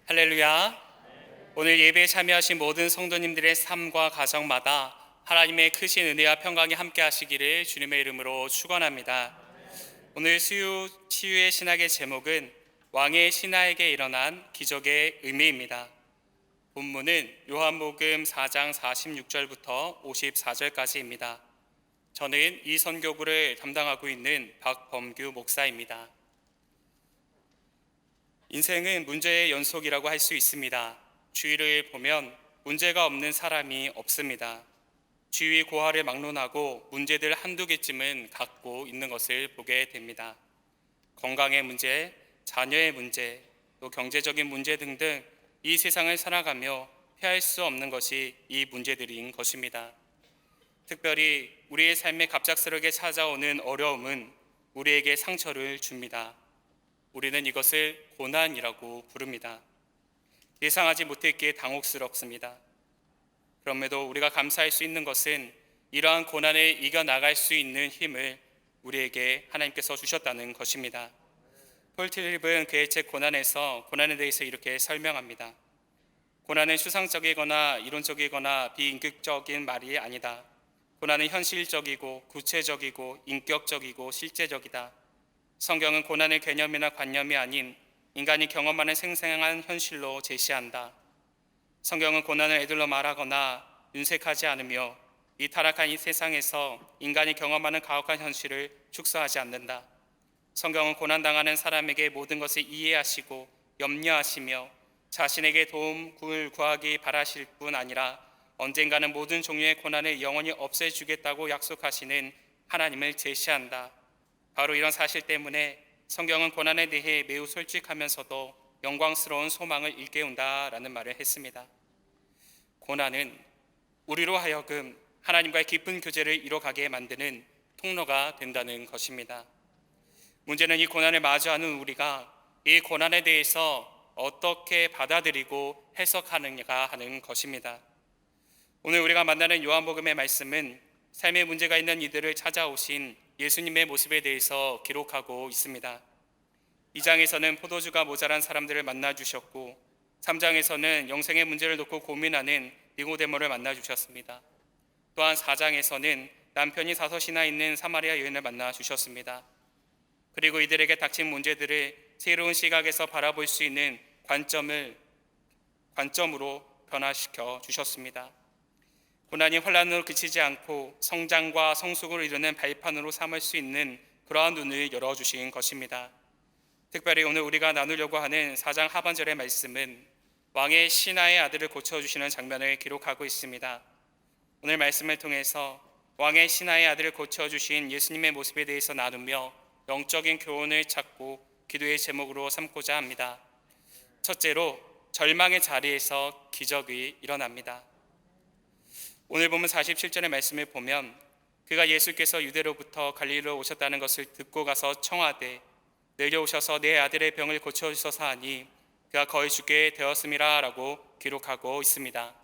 할렐루야. 오늘 예배에 참여하신 모든 성도님들의 삶과 가정마다 하나님의 크신 은혜와 평강이 함께 하시기를 주님의 이름으로 축원합니다. 오늘 치유의 신학의 제목은 왕의 신하에게 일어난 기적의 의미입니다. 본문은 요한복음 4장 46절부터 54절까지입니다. 저는 이 선교부를 담당하고 있는 박범규 목사입니다. 인생은 문제의 연속이라고 할 수 있습니다. 주위를 보면 문제가 없는 사람이 없습니다. 주위 고하를 막론하고 문제들 한두 개쯤은 갖고 있는 것을 보게 됩니다. 건강의 문제, 자녀의 문제, 또 경제적인 문제 등등 이 세상을 살아가며 피할 수 없는 것이 이 문제들인 것입니다. 특별히 우리의 삶에 갑작스럽게 찾아오는 어려움은 우리에게 상처를 줍니다. 우리는 이것을 고난이라고 부릅니다. 예상하지 못했기에 당혹스럽습니다. 그럼에도 우리가 감사할 수 있는 것은 이러한 고난을 이겨나갈 수 있는 힘을 우리에게 하나님께서 주셨다는 것입니다. 폴 틸립은 그의 책 고난에서 고난에 대해서 이렇게 설명합니다. 고난은 추상적이거나 이론적이거나 비인격적인 말이 아니다. 고난은 현실적이고 구체적이고 인격적이고 실제적이다. 성경은 고난의 개념이나 관념이 아닌 인간이 경험하는 생생한 현실로 제시한다. 성경은 고난을 애들로 말하거나 윤색하지 않으며 이 타락한 이 세상에서 인간이 경험하는 가혹한 현실을 축소하지 않는다. 성경은 고난당하는 사람에게 모든 것을 이해하시고 염려하시며 자신에게 도움을 구하기 바라실 뿐 아니라 언젠가는 모든 종류의 고난을 영원히 없애주겠다고 약속하시는 하나님을 제시한다. 바로 이런 사실 때문에 성경은 고난에 대해 매우 솔직하면서도 영광스러운 소망을 일깨운다라는 말을 했습니다. 고난은 우리로 하여금 하나님과의 깊은 교제를 이뤄가게 만드는 통로가 된다는 것입니다. 문제는 이 고난을 마주하는 우리가 이 고난에 대해서 어떻게 받아들이고 해석하느냐가 하는 것입니다. 오늘 우리가 만나는 요한복음의 말씀은 삶의 문제가 있는 이들을 찾아오신 예수님의 모습에 대해서 기록하고 있습니다. 2장에서는 포도주가 모자란 사람들을 만나주셨고 3장에서는 영생의 문제를 놓고 고민하는 니고데모를 만나주셨습니다. 또한 4장에서는 남편이 5이나 있는 사마리아 여인을 만나주셨습니다. 그리고 이들에게 닥친 문제들을 새로운 시각에서 바라볼 수 있는 관점으로 변화시켜 주셨습니다. 고난이 환난으로 그치지 않고 성장과 성숙을 이루는 발판으로 삼을 수 있는 그러한 눈을 열어주신 것입니다. 특별히 오늘 우리가 나누려고 하는 4장 하반절의 말씀은 왕의 신하의 아들을 고쳐주시는 장면을 기록하고 있습니다. 오늘 말씀을 통해서 왕의 신하의 아들을 고쳐주신 예수님의 모습에 대해서 나누며 영적인 교훈을 찾고 기도의 제목으로 삼고자 합니다. 첫째로 절망의 자리에서 기적이 일어납니다. 오늘 보면 47절의 말씀을 보면 그가 예수께서 유대로부터 갈릴리로 오셨다는 것을 듣고 가서 청하되 내려오셔서 내 아들의 병을 고쳐주소서 하니 그가 거의 죽게 되었음이라 라고 기록하고 있습니다.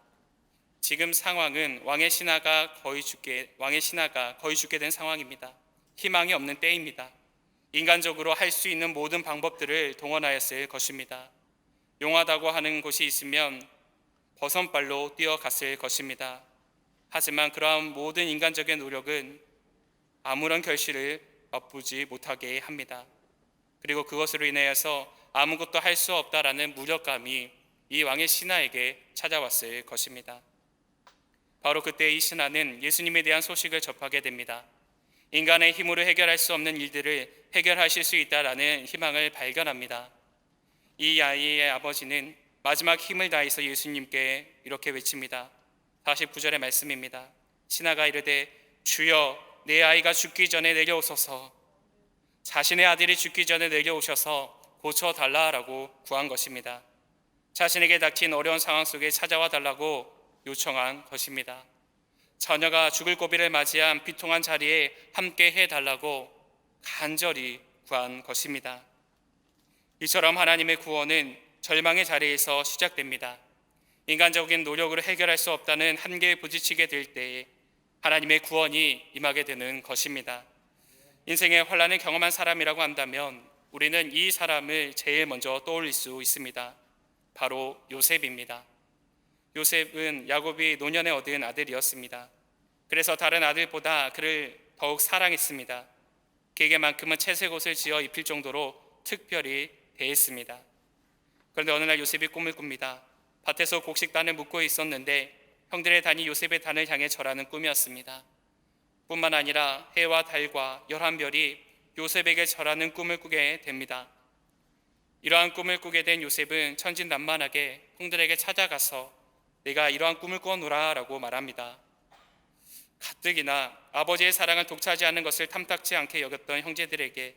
지금 상황은 왕의 신하가 거의 죽게 된 상황입니다. 희망이 없는 때입니다. 인간적으로 할 수 있는 모든 방법들을 동원하였을 것입니다. 용하다고 하는 곳이 있으면 버선발로 뛰어갔을 것입니다. 하지만 그러한 모든 인간적인 노력은 아무런 결실을 맛보지 못하게 합니다. 그리고 그것으로 인하여서 아무것도 할 수 없다라는 무력감이 이 왕의 신하에게 찾아왔을 것입니다. 바로 그때 이 신하는 예수님에 대한 소식을 접하게 됩니다. 인간의 힘으로 해결할 수 없는 일들을 해결하실 수 있다라는 희망을 발견합니다. 이 아이의 아버지는 마지막 힘을 다해서 예수님께 이렇게 외칩니다. 49절의 말씀입니다. 신하가 이르되 주여 내 아이가 죽기 전에 내려오소서. 자신의 아들이 죽기 전에 내려오셔서 고쳐달라라고 구한 것입니다. 자신에게 닥친 어려운 상황 속에 찾아와 달라고 요청한 것입니다. 자녀가 죽을 고비를 맞이한 비통한 자리에 함께 해달라고 간절히 구한 것입니다. 이처럼 하나님의 구원은 절망의 자리에서 시작됩니다. 인간적인 노력으로 해결할 수 없다는 한계에 부딪히게 될 때에 하나님의 구원이 임하게 되는 것입니다. 인생의 환난을 경험한 사람이라고 한다면 우리는 이 사람을 제일 먼저 떠올릴 수 있습니다. 바로 요셉입니다. 요셉은 야곱이 노년에 얻은 아들이었습니다. 그래서 다른 아들보다 그를 더욱 사랑했습니다. 그에게만큼은 채색 옷을 지어 입힐 정도로 특별히 대했습니다. 그런데 어느 날 요셉이 꿈을 꿉니다. 밭에서 곡식단을 묶고 있었는데 형들의 단이 요셉의 단을 향해 절하는 꿈이었습니다. 뿐만 아니라 해와 달과 11별이 요셉에게 절하는 꿈을 꾸게 됩니다. 이러한 꿈을 꾸게 된 요셉은 천진난만하게 형들에게 찾아가서 내가 이러한 꿈을 꾸었노라 라고 말합니다. 가뜩이나 아버지의 사랑을 독차지하는 것을 탐탁치 않게 여겼던 형제들에게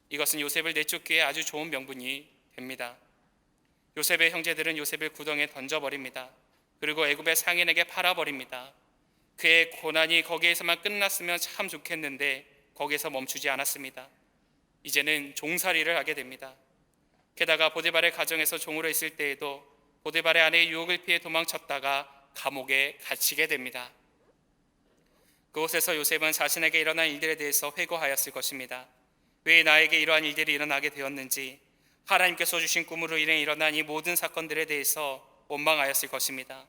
이것은 요셉을 내쫓기에 아주 좋은 명분이 됩니다. 요셉의 형제들은 요셉을 구덩이에 던져버립니다. 그리고 애굽의 상인에게 팔아버립니다. 그의 고난이 거기에서만 끝났으면 참 좋겠는데 거기에서 멈추지 않았습니다. 이제는 종살이를 하게 됩니다. 게다가 보디발의 가정에서 종으로 있을 때에도 보디발의 아내의 유혹을 피해 도망쳤다가 감옥에 갇히게 됩니다. 그곳에서 요셉은 자신에게 일어난 일들에 대해서 회고하였을 것입니다. 왜 나에게 이러한 일들이 일어나게 되었는지, 하나님께서 주신 꿈으로 인해 일어난 이 모든 사건들에 대해서 원망하였을 것입니다.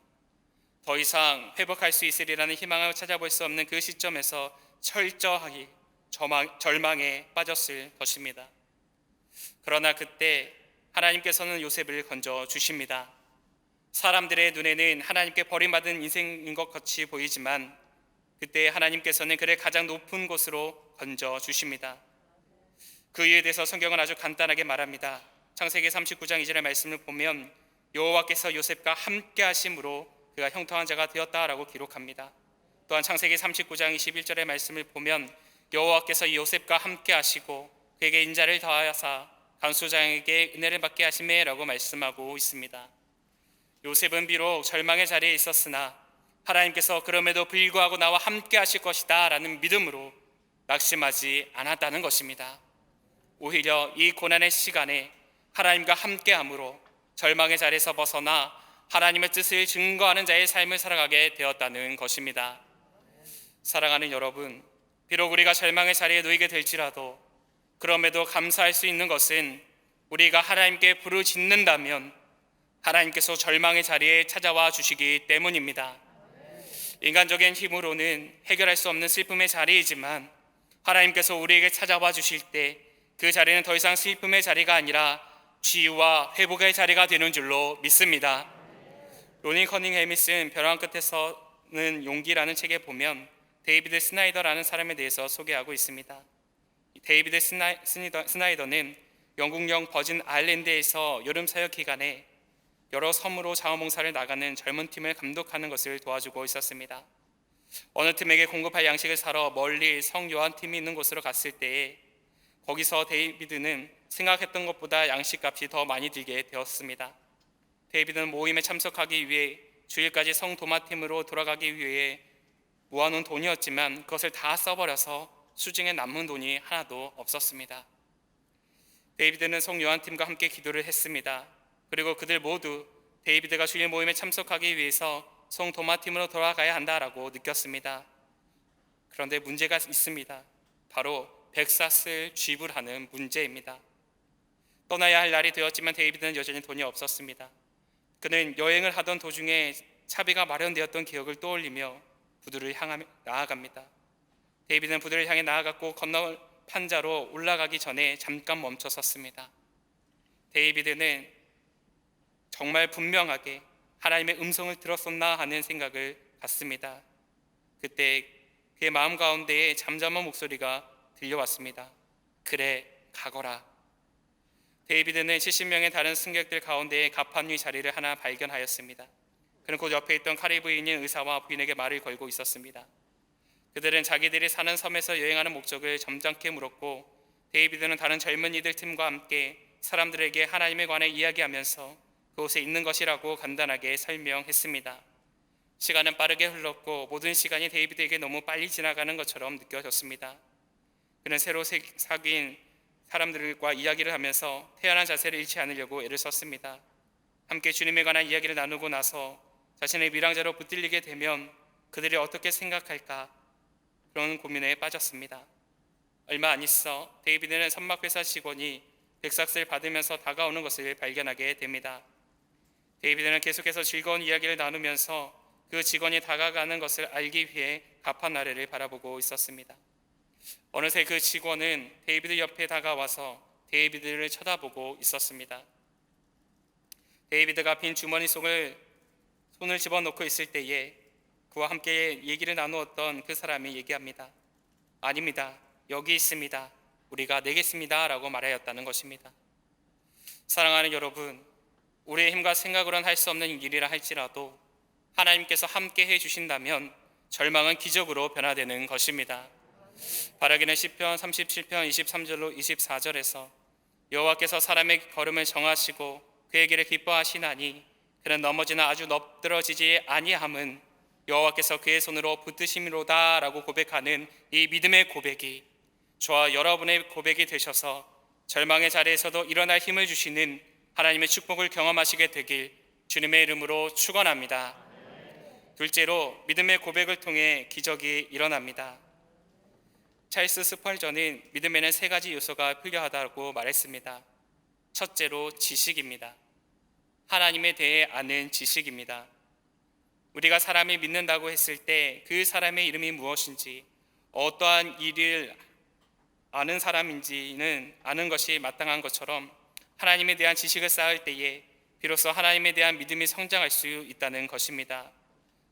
더 이상 회복할 수 있으리라는 희망을 찾아볼 수 없는 그 시점에서 철저하게 절망에 빠졌을 것입니다. 그러나 그때 하나님께서는 요셉을 건져 주십니다. 사람들의 눈에는 하나님께 버림받은 인생인 것 같이 보이지만 그때 하나님께서는 그를 가장 높은 곳으로 건져 주십니다. 그 이유에 대해서 성경은 아주 간단하게 말합니다. 창세기 39장 2절의 말씀을 보면 여호와께서 요셉과 함께 하심으로 그가 형통한 자가 되었다라고 기록합니다. 또한 창세기 39장 21절의 말씀을 보면 여호와께서 요셉과 함께 하시고 그에게 인자를 더하여사 간수장에게 은혜를 받게 하시매라고 말씀하고 있습니다. 요셉은 비록 절망의 자리에 있었으나 하나님께서 그럼에도 불구하고 나와 함께 하실 것이다 라는 믿음으로 낙심하지 않았다는 것입니다. 오히려 이 고난의 시간에 하나님과 함께함으로 절망의 자리에서 벗어나 하나님의 뜻을 증거하는 자의 삶을 살아가게 되었다는 것입니다. 사랑하는 여러분, 비록 우리가 절망의 자리에 놓이게 될지라도 그럼에도 감사할 수 있는 것은 우리가 하나님께 부르짖는다면 하나님께서 절망의 자리에 찾아와 주시기 때문입니다. 인간적인 힘으로는 해결할 수 없는 슬픔의 자리이지만 하나님께서 우리에게 찾아와 주실 때 그 자리는 더 이상 슬픔의 자리가 아니라 치유와 회복의 자리가 되는 줄로 믿습니다. 로니 커닝햄이 쓴 벼랑 끝에서는 용기라는 책에 보면 데이비드 스나이더라는 사람에 대해서 소개하고 있습니다. 데이비드 스나이더는 영국령 버진 아일랜드에서 여름 사역 기간에 여러 섬으로 자원봉사를 나가는 젊은 팀을 감독하는 것을 도와주고 있었습니다. 어느 팀에게 공급할 양식을 사러 멀리 성 요한 팀이 있는 곳으로 갔을 때에 거기서 데이비드는 생각했던 것보다 양식값이 더 많이 들게 되었습니다. 데이비드는 모임에 참석하기 위해 주일까지 성 도마팀으로 돌아가기 위해 모아놓은 돈이었지만 그것을 다 써버려서 수중에 남은 돈이 하나도 없었습니다. 데이비드는 성 요한팀과 함께 기도를 했습니다. 그리고 그들 모두 데이비드가 주일 모임에 참석하기 위해서 성 도마팀으로 돌아가야 한다라고 느꼈습니다. 그런데 문제가 있습니다. 바로 백사스를 지불하는 문제입니다. 떠나야 할 날이 되었지만 데이비드는 여전히 돈이 없었습니다. 그는 여행을 하던 도중에 차비가 마련되었던 기억을 떠올리며 부두를 향해 나아갑니다. 데이비드는 부두를 향해 나아갔고 건너 판자로 올라가기 전에 잠깐 멈춰 섰습니다. 데이비드는 정말 분명하게 하나님의 음성을 들었었나 하는 생각을 갖습니다. 그때 그의 마음 가운데에 잠잠한 목소리가 들려왔습니다. 그래, 가거라. 데이비드는 70명의 다른 승객들 가운데 갑판 위 자리를 하나 발견하였습니다. 그는 곧 옆에 있던 카리브인인 의사와 부인에게 말을 걸고 있었습니다. 그들은 자기들이 사는 섬에서 여행하는 목적을 점잖게 물었고 데이비드는 다른 젊은이들 팀과 함께 사람들에게 하나님에 관해 이야기하면서 그곳에 있는 것이라고 간단하게 설명했습니다. 시간은 빠르게 흘렀고 모든 시간이 데이비드에게 너무 빨리 지나가는 것처럼 느껴졌습니다. 그는 새로 사귄 사람들과 이야기를 하면서 태연한 자세를 잃지 않으려고 애를 썼습니다. 함께 주님에 관한 이야기를 나누고 나서 자신의 밀양자로 붙들리게 되면 그들이 어떻게 생각할까 그런 고민에 빠졌습니다. 얼마 안 있어 데이비드는 선박회사 직원이 백삭스를 받으면서 다가오는 것을 발견하게 됩니다. 데이비드는 계속해서 즐거운 이야기를 나누면서 그 직원이 다가가는 것을 알기 위해 가판 아래를 바라보고 있었습니다. 어느새 그 직원은 데이비드 옆에 다가와서 데이비드를 쳐다보고 있었습니다. 데이비드가 빈 주머니 속을 손을 집어넣고 있을 때에 그와 함께 얘기를 나누었던 그 사람이 얘기합니다. 아닙니다. 여기 있습니다. 우리가 내겠습니다. 라고 말하였다는 것입니다. 사랑하는 여러분, 우리의 힘과 생각으로는 할 수 없는 일이라 할지라도 하나님께서 함께 해주신다면 절망은 기적으로 변화되는 것입니다. 바라기는 시편 37편 23절로 24절에서 여호와께서 사람의 걸음을 정하시고 그의 길을 기뻐하시나니 그는 넘어지나 아주 넘들어지지 아니함은 여호와께서 그의 손으로 붙드심이로다 라고 고백하는 이 믿음의 고백이 저와 여러분의 고백이 되셔서 절망의 자리에서도 일어날 힘을 주시는 하나님의 축복을 경험하시게 되길 주님의 이름으로 축원합니다. 둘째로 믿음의 고백을 통해 기적이 일어납니다. 찰스 스펄전은 믿음에는 세 가지 요소가 필요하다고 말했습니다. 첫째로 지식입니다. 하나님에 대해 아는 지식입니다. 우리가 사람이 믿는다고 했을 때 그 사람의 이름이 무엇인지 어떠한 일을 아는 사람인지는 아는 것이 마땅한 것처럼 하나님에 대한 지식을 쌓을 때에 비로소 하나님에 대한 믿음이 성장할 수 있다는 것입니다.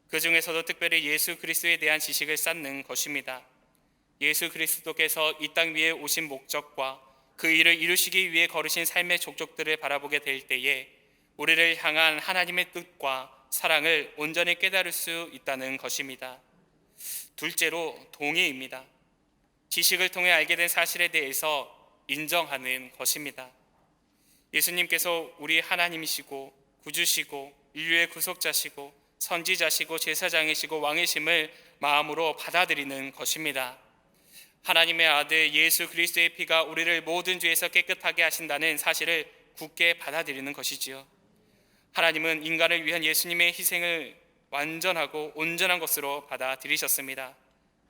그 중에서도 특별히 예수 그리스도에 대한 지식을 쌓는 것입니다. 예수 그리스도께서 이 땅 위에 오신 목적과 그 일을 이루시기 위해 걸으신 삶의 족적들을 바라보게 될 때에 우리를 향한 하나님의 뜻과 사랑을 온전히 깨달을 수 있다는 것입니다. 둘째로 동의입니다. 지식을 통해 알게 된 사실에 대해서 인정하는 것입니다. 예수님께서 우리 하나님이시고 구주시고 인류의 구속자시고 선지자시고 제사장이시고 왕이심을 마음으로 받아들이는 것입니다. 하나님의 아들 예수 그리스도의 피가 우리를 모든 죄에서 깨끗하게 하신다는 사실을 굳게 받아들이는 것이지요. 하나님은 인간을 위한 예수님의 희생을 완전하고 온전한 것으로 받아들이셨습니다.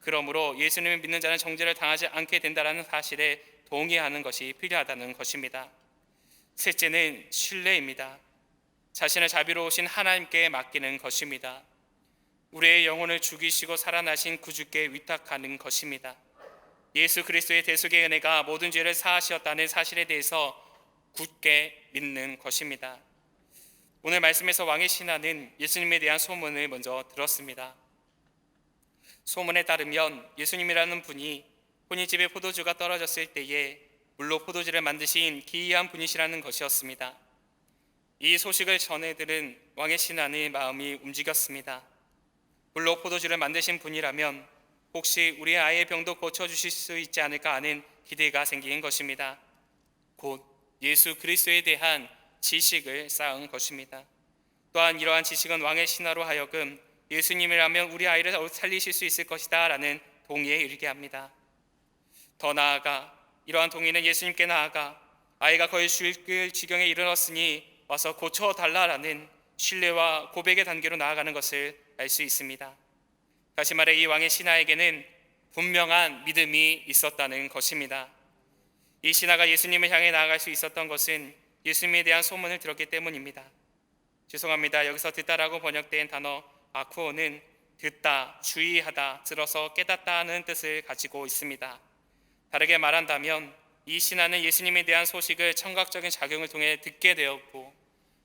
그러므로 예수님을 믿는 자는 정죄를 당하지 않게 된다는 사실에 동의하는 것이 필요하다는 것입니다. 셋째는 신뢰입니다. 자신을 자비로우신 하나님께 맡기는 것입니다. 우리의 영혼을 죽이시고 살아나신 구주께 위탁하는 것입니다. 예수 그리스도의 대속의 은혜가 모든 죄를 사하셨다는 사실에 대해서 굳게 믿는 것입니다. 오늘 말씀에서 왕의 신하는 예수님에 대한 소문을 먼저 들었습니다. 소문에 따르면 예수님이라는 분이 본인 집에 포도주가 떨어졌을 때에 물로 포도주를 만드신 기이한 분이시라는 것이었습니다. 이 소식을 전해 들은 왕의 신하의 마음이 움직였습니다. 물로 포도주를 만드신 분이라면 혹시 우리 아이의 병도 고쳐주실 수 있지 않을까 하는 기대가 생긴 것입니다. 곧 예수 그리스도에 대한 지식을 쌓은 것입니다. 또한 이러한 지식은 왕의 신하로 하여금 예수님이라면 우리 아이를 살리실 수 있을 것이다 라는 동의에 이르게 합니다. 더 나아가 이러한 동의는 예수님께 나아가 아이가 거의 죽을 지경에 이르렀으니 와서 고쳐달라라는 신뢰와 고백의 단계로 나아가는 것을 알 수 있습니다. 다시 말해 이 왕의 신하에게는 분명한 믿음이 있었다는 것입니다. 이 신하가 예수님을 향해 나아갈 수 있었던 것은 예수님에 대한 소문을 들었기 때문입니다. 죄송합니다. 여기서 듣다라고 번역된 단어 아쿠오는 듣다, 주의하다, 들어서 깨닫다는 뜻을 가지고 있습니다. 다르게 말한다면 이 신하는 예수님에 대한 소식을 청각적인 작용을 통해 듣게 되었고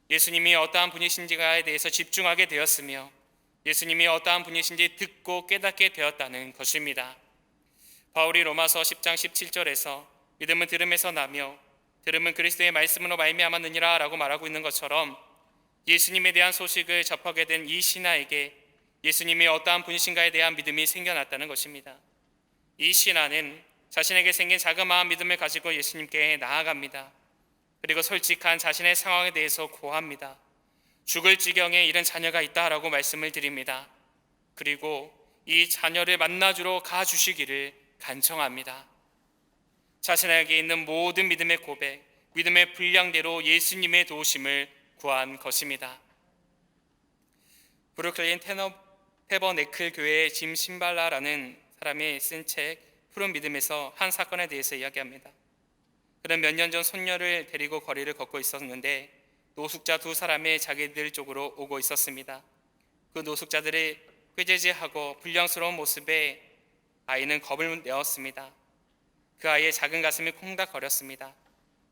예수님이 어떠한 분이신지에 대해서 집중하게 되었으며 예수님이 어떠한 분이신지 듣고 깨닫게 되었다는 것입니다. 바울이 로마서 10장 17절에서 믿음은 들음에서 나며 들음은 그리스도의 말씀으로 말미암았느니라 라고 말하고 있는 것처럼 예수님에 대한 소식을 접하게 된 이 신하에게 예수님이 어떠한 분이신가에 대한 믿음이 생겨났다는 것입니다. 이 신하는 자신에게 생긴 자그마한 믿음을 가지고 예수님께 나아갑니다. 그리고 솔직한 자신의 상황에 대해서 고합니다. 죽을 지경에 이른 자녀가 있다라고 말씀을 드립니다. 그리고 이 자녀를 만나주러 가주시기를 간청합니다. 자신에게 있는 모든 믿음의 고백, 믿음의 분량대로 예수님의 도우심을 구한 것입니다. 브루클린 테버네클 교회의 짐 신발라라는 사람이 쓴 책 푸른 믿음에서 한 사건에 대해서 이야기합니다. 그는 몇 년 전 손녀를 데리고 거리를 걷고 있었는데 노숙자 두 사람이 자기들 쪽으로 오고 있었습니다. 그 노숙자들이 꾀죄죄하고 불량스러운 모습에 아이는 겁을 내었습니다. 그 아이의 작은 가슴이 콩닥거렸습니다.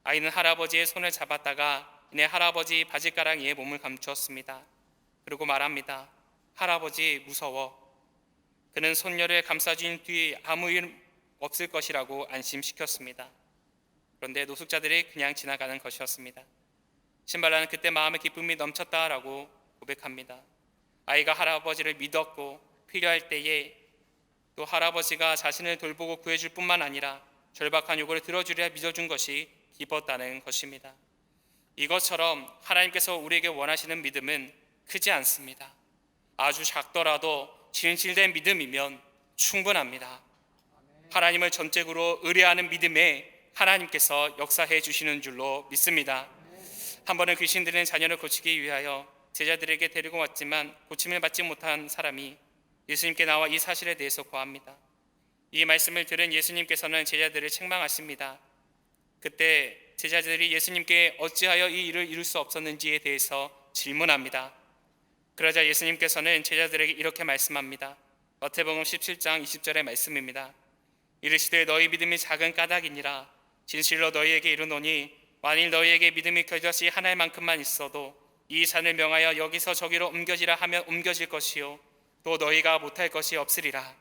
아이는 할아버지의 손을 잡았다가 이내 할아버지 바지가랑 위에 몸을 감추었습니다. 그리고 말합니다. 할아버지 무서워. 그는 손녀를 감싸준 뒤 아무 일 없을 것이라고 안심시켰습니다. 그런데 노숙자들이 그냥 지나가는 것이었습니다. 신발라는 그때 마음의 기쁨이 넘쳤다라고 고백합니다. 아이가 할아버지를 믿었고 필요할 때에 또 할아버지가 자신을 돌보고 구해줄 뿐만 아니라 절박한 요구를 들어주려 믿어준 것이 기뻤다는 것입니다. 이것처럼 하나님께서 우리에게 원하시는 믿음은 크지 않습니다. 아주 작더라도 진실된 믿음이면 충분합니다. 하나님을 전적으로 의뢰하는 믿음에 하나님께서 역사해 주시는 줄로 믿습니다. 한 번은 귀신 들린 자녀를 고치기 위하여 제자들에게 데리고 왔지만 고침을 받지 못한 사람이 예수님께 나와 이 사실에 대해서 고합니다. 이 말씀을 들은 예수님께서는 제자들을 책망하십니다. 그때 제자들이 예수님께 어찌하여 이 일을 이룰 수 없었는지에 대해서 질문합니다. 그러자 예수님께서는 제자들에게 이렇게 말씀합니다. 마태복음 17장 20절의 말씀입니다. 이르시되 너희 믿음이 작은 까닭이니라. 진실로 너희에게 이르노니 만일 너희에게 믿음이 겨자씨 하나만큼만 있어도 이 산을 명하여 여기서 저기로 옮겨지라 하면 옮겨질 것이요 또 너희가 못할 것이 없으리라.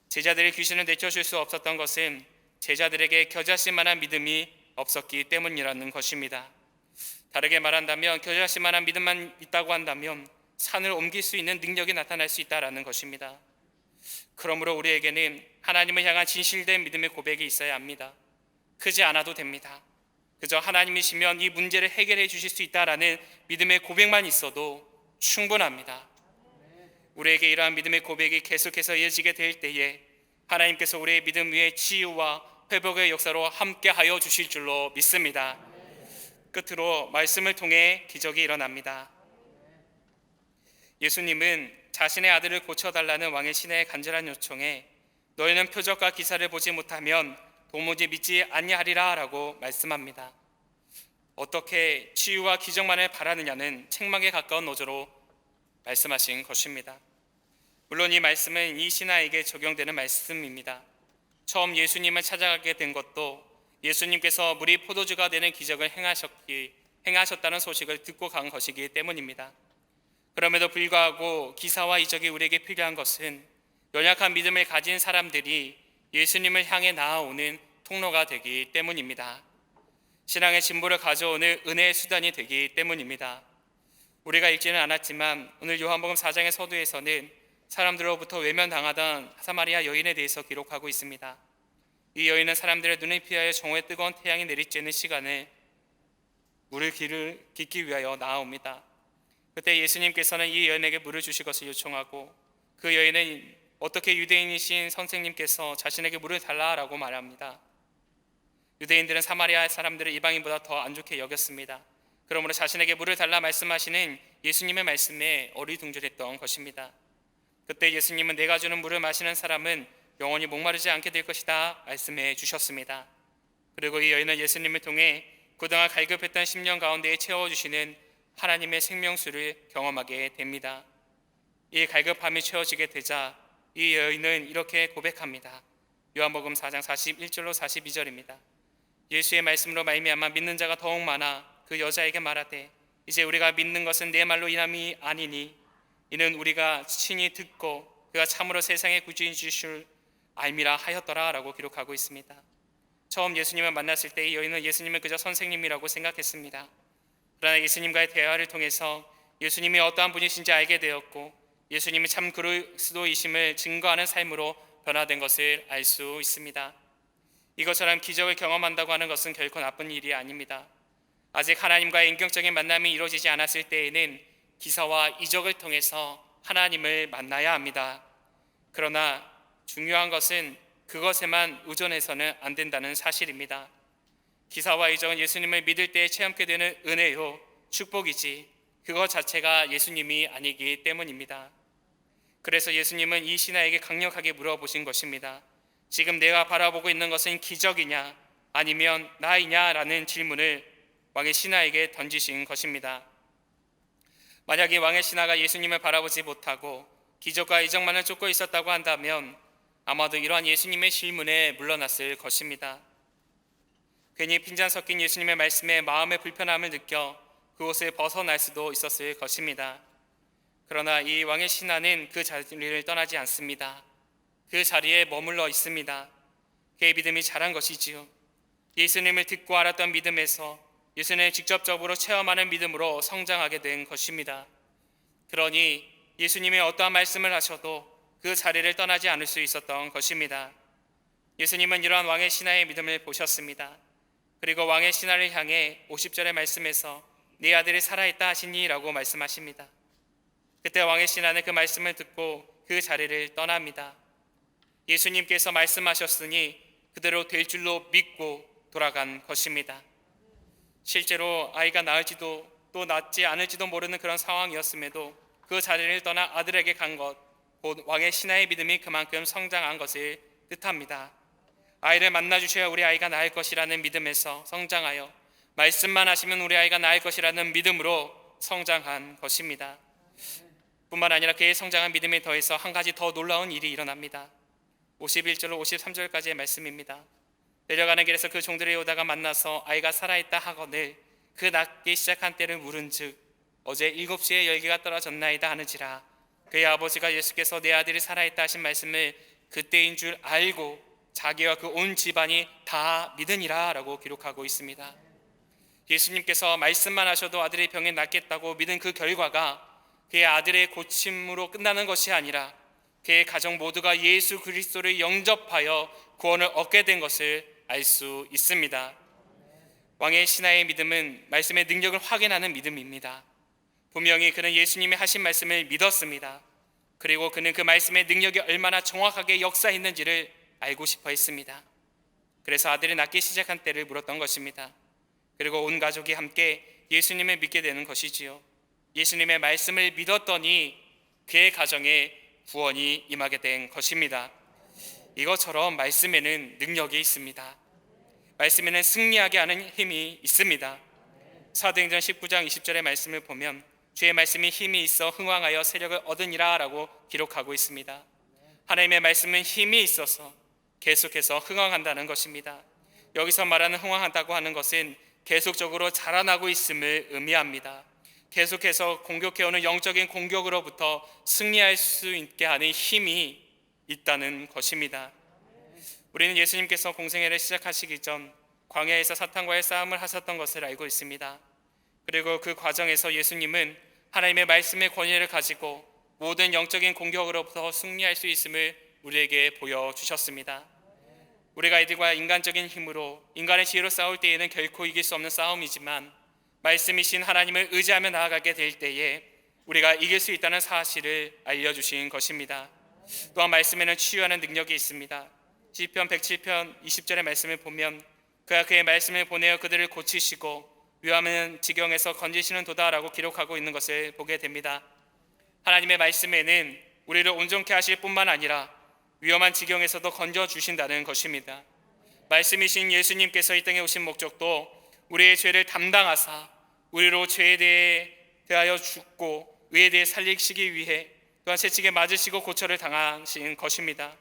제자들이 귀신을 내쫓을 수 없었던 것은 제자들에게 겨자씨만한 믿음이 없었기 때문이라는 것입니다. 다르게 말한다면 겨자씨만한 믿음만 있다고 한다면 산을 옮길 수 있는 능력이 나타날 수 있다라는 것입니다. 그러므로 우리에게는 하나님을 향한 진실된 믿음의 고백이 있어야 합니다. 크지 않아도 됩니다. 그저 하나님이시면 이 문제를 해결해 주실 수 있다라는 믿음의 고백만 있어도 충분합니다. 우리에게 이러한 믿음의 고백이 계속해서 이어지게 될 때에 하나님께서 우리의 믿음 위에 치유와 회복의 역사로 함께하여 주실 줄로 믿습니다. 끝으로 말씀을 통해 기적이 일어납니다. 예수님은 자신의 아들을 고쳐달라는 왕의 신의 간절한 요청에 너희는 표적과 기사를 보지 못하면 도무지 믿지 아니하리라 라고 말씀합니다. 어떻게 치유와 기적만을 바라느냐는 책망에 가까운 어조로 말씀하신 것입니다. 물론 이 말씀은 이 신하에게 적용되는 말씀입니다. 처음 예수님을 찾아가게 된 것도 예수님께서 물이 포도주가 되는 기적을 행하셨다는 소식을 듣고 간 것이기 때문입니다. 그럼에도 불구하고 기사와 이적이 우리에게 필요한 것은 연약한 믿음을 가진 사람들이 예수님을 향해 나아오는 통로가 되기 때문입니다. 신앙의 진보를 가져오는 은혜의 수단이 되기 때문입니다. 우리가 읽지는 않았지만 오늘 요한복음 4장의 서두에서는 사람들로부터 외면당하던 사마리아 여인에 대해서 기록하고 있습니다. 이 여인은 사람들의 눈을 피하여 정오의 뜨거운 태양이 내리쬐는 시간에 물을 깃기 위하여 나아옵니다. 그때 예수님께서는 이 여인에게 물을 주실 것을 요청하고 그 여인은 어떻게 유대인이신 선생님께서 자신에게 물을 달라라고 말합니다. 유대인들은 사마리아 사람들을 이방인보다 더 안 좋게 여겼습니다. 그러므로 자신에게 물을 달라 말씀하시는 예수님의 말씀에 어리둥절했던 것입니다. 그때 예수님은 내가 주는 물을 마시는 사람은 영원히 목마르지 않게 될 것이다 말씀해 주셨습니다. 그리고 이 여인은 예수님을 통해 그동안 갈급했던 심령 가운데에 채워주시는 하나님의 생명수를 경험하게 됩니다. 이 갈급함이 채워지게 되자 이 여인은 이렇게 고백합니다. 요한복음 4장 41절로 42절입니다. 예수의 말씀으로 말미암아 믿는 자가 더욱 많아 그 여자에게 말하되 이제 우리가 믿는 것은 내 말로 인함이 아니니 이는 우리가 친히 듣고 그가 참으로 세상의 구주인 줄 알미라 하였더라 라고 기록하고 있습니다. 처음 예수님을 만났을 때 이 여인은 예수님을 그저 선생님이라고 생각했습니다. 그러나 예수님과의 대화를 통해서 예수님이 어떠한 분이신지 알게 되었고 예수님이 참 그리스도이심을 증거하는 삶으로 변화된 것을 알 수 있습니다. 이것처럼 기적을 경험한다고 하는 것은 결코 나쁜 일이 아닙니다. 아직 하나님과의 인격적인 만남이 이루어지지 않았을 때에는 기사와 이적을 통해서 하나님을 만나야 합니다. 그러나 중요한 것은 그것에만 의존해서는 안 된다는 사실입니다. 기사와 이적은 예수님을 믿을 때 체험하게 되는 은혜요 축복이지 그것 자체가 예수님이 아니기 때문입니다. 그래서 예수님은 이 신하에게 강력하게 물어보신 것입니다. 지금 내가 바라보고 있는 것은 기적이냐 아니면 나이냐 라는 질문을 왕의 신하에게 던지신 것입니다. 만약 이 왕의 신하가 예수님을 바라보지 못하고 기적과 이적만을 쫓고 있었다고 한다면 아마도 이러한 예수님의 질문에 물러났을 것입니다. 괜히 핀잔 섞인 예수님의 말씀에 마음의 불편함을 느껴 그곳을 벗어날 수도 있었을 것입니다. 그러나 이 왕의 신하는 그 자리를 떠나지 않습니다. 그 자리에 머물러 있습니다. 그의 믿음이 자란 것이지요. 예수님을 듣고 알았던 믿음에서 예수님을 직접적으로 체험하는 믿음으로 성장하게 된 것입니다. 그러니 예수님이 어떠한 말씀을 하셔도 그 자리를 떠나지 않을 수 있었던 것입니다. 예수님은 이러한 왕의 신하의 믿음을 보셨습니다. 그리고 왕의 신하를 향해 50절의 말씀에서 네 아들이 살아있다 하시니 라고 말씀하십니다. 그때 왕의 신하는 그 말씀을 듣고 그 자리를 떠납니다. 예수님께서 말씀하셨으니 그대로 될 줄로 믿고 돌아간 것입니다. 실제로 아이가 낳을지도 또 낳지 않을지도 모르는 그런 상황이었음에도 그 자리를 떠나 아들에게 간 것, 곧 왕의 신하의 믿음이 그만큼 성장한 것을 뜻합니다. 아이를 만나주셔야 우리 아이가 낳을 것이라는 믿음에서 성장하여 말씀만 하시면 우리 아이가 낳을 것이라는 믿음으로 성장한 것입니다. 뿐만 아니라 그의 성장한 믿음에 더해서 한 가지 더 놀라운 일이 일어납니다. 51절로 53절까지의 말씀입니다. 내려가는 길에서 그 종들이 오다가 만나서 아이가 살아있다 하거늘 그 낳기 시작한 때를 물은즉 어제 7시에 열기가 떨어졌나이다 하는지라. 그의 아버지가 예수께서 내 아들이 살아있다 하신 말씀을 그때인 줄 알고 자기와 그 온 집안이 다 믿으니라 라고 기록하고 있습니다. 예수님께서 말씀만 하셔도 아들의 병이 낫겠다고 믿은 그 결과가 그의 아들의 고침으로 끝나는 것이 아니라 그의 가정 모두가 예수 그리스도를 영접하여 구원을 얻게 된 것을 알 수 있습니다. 왕의 신하의 믿음은 말씀의 능력을 확인하는 믿음입니다. 분명히 그는 예수님이 하신 말씀을 믿었습니다. 그리고 그는 그 말씀의 능력이 얼마나 정확하게 역사했는지를 알고 싶어 했습니다. 그래서 아들이 낳기 시작한 때를 물었던 것입니다. 그리고 온 가족이 함께 예수님을 믿게 되는 것이지요. 예수님의 말씀을 믿었더니 그의 가정에 구원이 임하게 된 것입니다. 이것처럼 말씀에는 능력이 있습니다. 말씀에는 승리하게 하는 힘이 있습니다. 사도행전 19장 20절의 말씀을 보면 주의 말씀이 힘이 있어 흥왕하여 세력을 얻으니라 라고 기록하고 있습니다. 하나님의 말씀은 힘이 있어서 계속해서 흥왕한다는 것입니다. 여기서 말하는 흥왕한다고 하는 것은 계속적으로 자라나고 있음을 의미합니다. 계속해서 공격해오는 영적인 공격으로부터 승리할 수 있게 하는 힘이 있다는 것입니다. 우리는 예수님께서 공생애를 시작하시기 전 광야에서 사탄과의 싸움을 하셨던 것을 알고 있습니다. 그리고 그 과정에서 예수님은 하나님의 말씀의 권위를 가지고 모든 영적인 공격으로부터 승리할 수 있음을 우리에게 보여주셨습니다. 우리가 이들과 인간적인 힘으로 인간의 지혜로 싸울 때에는 결코 이길 수 없는 싸움이지만 말씀이신 하나님을 의지하며 나아가게 될 때에 우리가 이길 수 있다는 사실을 알려주신 것입니다. 또한 말씀에는 치유하는 능력이 있습니다. 시편 107편 20절의 말씀을 보면 그가 그의 말씀을 보내어 그들을 고치시고 위험한 지경에서 건지시는 도다라고 기록하고 있는 것을 보게 됩니다. 하나님의 말씀에는 우리를 온전케 하실 뿐만 아니라 위험한 지경에서도 건져주신다는 것입니다. 말씀이신 예수님께서 이 땅에 오신 목적도 우리의 죄를 담당하사 우리로 죄에 대하여 죽고 의에 대해 살리시기 위해 또한 채찍에 맞으시고 고초를 당하신 것입니다.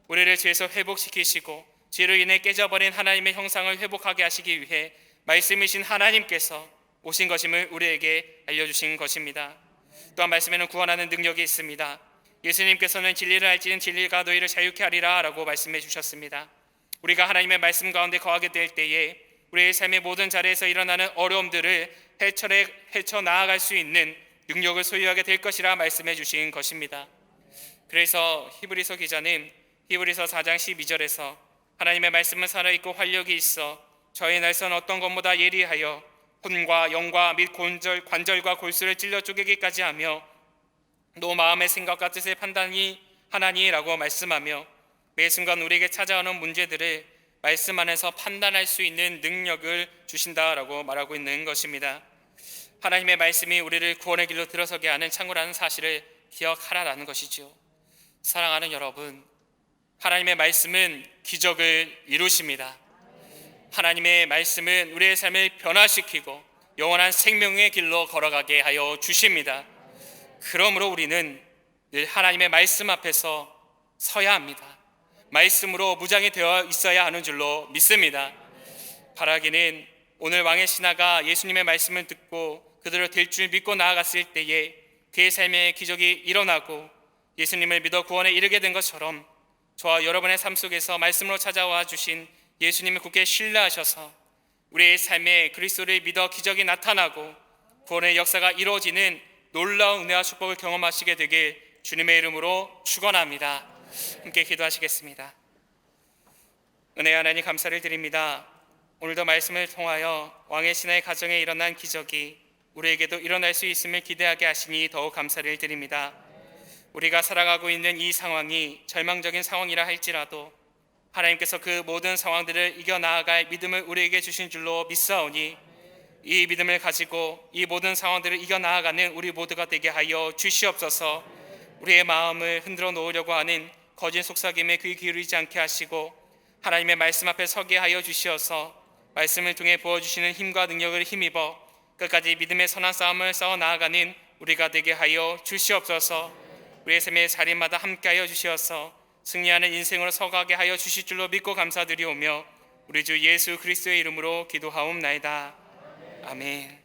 우리를 죄에서 회복시키시고 죄로 인해 깨져버린 하나님의 형상을 회복하게 하시기 위해 말씀이신 하나님께서 오신 것임을 우리에게 알려주신 것입니다. 또한 말씀에는 구원하는 능력이 있습니다. 예수님께서는 진리를 알지는 진리가 너희를 자유케 하리라 라고 말씀해 주셨습니다. 우리가 하나님의 말씀 가운데 거하게 될 때에 우리의 삶의 모든 자리에서 일어나는 어려움들을 헤쳐나아갈 수 있는 능력을 소유하게 될 것이라 말씀해 주신 것입니다. 그래서 히브리서 기자는 히브리서 4장 12절에서 하나님의 말씀은 살아있고 활력이 있어 저희 날선 어떤 것보다 예리하여 혼과 영과 및 관절과 골수를 찔러 쪼개기까지 하며 너 마음의 생각과 뜻의 판단이 하나니라고 말씀하며 매 순간 우리에게 찾아오는 문제들을 말씀 안에서 판단할 수 있는 능력을 주신다라고 말하고 있는 것입니다. 하나님의 말씀이 우리를 구원의 길로 들어서게 하는 창구라는 사실을 기억하라라는 것이죠. 사랑하는 여러분, 하나님의 말씀은 기적을 이루십니다. 하나님의 말씀은 우리의 삶을 변화시키고 영원한 생명의 길로 걸어가게 하여 주십니다. 그러므로 우리는 늘 하나님의 말씀 앞에서 서야 합니다. 말씀으로 무장이 되어 있어야 하는 줄로 믿습니다. 바라기는 오늘 왕의 신하가 예수님의 말씀을 듣고 그대로 될 줄 믿고 나아갔을 때에 그의 삶에 기적이 일어나고 예수님을 믿어 구원에 이르게 된 것처럼 저와 여러분의 삶 속에서 말씀으로 찾아와 주신 예수님을 굳게 신뢰하셔서 우리의 삶에 그리스도를 믿어 기적이 나타나고 구원의 역사가 이루어지는 놀라운 은혜와 축복을 경험하시게 되길 주님의 이름으로 축원합니다. 함께 기도하시겠습니다. 은혜 하나님 감사를 드립니다. 오늘도 말씀을 통하여 왕의 신하의 가정에 일어난 기적이 우리에게도 일어날 수 있음을 기대하게 하시니 더욱 감사를 드립니다. 우리가 살아가고 있는 이 상황이 절망적인 상황이라 할지라도 하나님께서 그 모든 상황들을 이겨나아갈 믿음을 우리에게 주신 줄로 믿사오니 이 믿음을 가지고 이 모든 상황들을 이겨나아가는 우리 모두가 되게 하여 주시옵소서. 우리의 마음을 흔들어 놓으려고 하는 거짓 속삭임에 귀 기울이지 않게 하시고 하나님의 말씀 앞에 서게 하여 주시어서 말씀을 통해 부어주시는 힘과 능력을 힘입어 끝까지 믿음의 선한 싸움을 싸워 나아가는 우리가 되게 하여 주시옵소서. 우리의 삶의 자리마다 함께하여 주시어서 승리하는 인생으로 서가게 하여 주실 줄로 믿고 감사드리오며 우리 주 예수 그리스도의 이름으로 기도하옵나이다. 아멘.